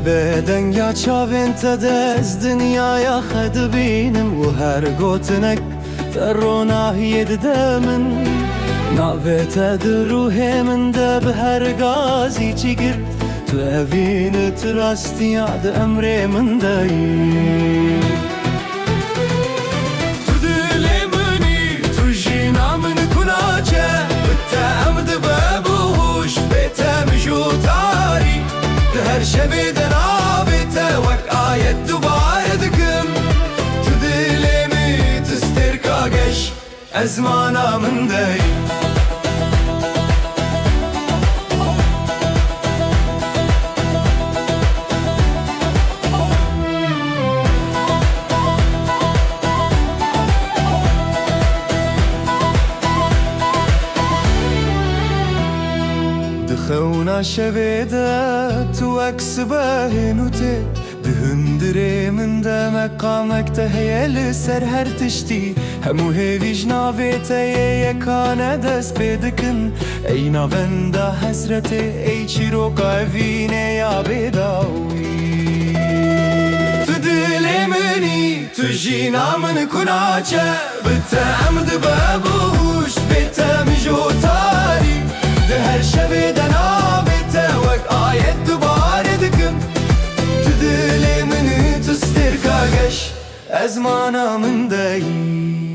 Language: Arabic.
بدنگا چاوین تدز دنیایا خد بینم و هر گوتنک تروناهی دمن ناویت دروه من ده به هر گازی چی گرد تو اوین تراستی عد امر من دایی تو دل منی تو جینا من کناچه بتعمد ببوش بتم جوتاری ده هر شبه دنابته وک آیت دوباره دکم تو دل می تسترکاگش ازمانا من دایی خونا شویده تو عکس بهنوته دهندره من ده مقامک تهیل سر هر تشتی همو هیویج ناویته یکانه دست بدکن ای ناونده حسرته ای چی رو قوینه یا بداوی تو دل منی تو جینا من کناچه بتعمد ببوش بتم جوتاری ده هر شبه دنابته وک آیت دوباره دکم تو دل منی تو سترکاگش ازمانا من دایی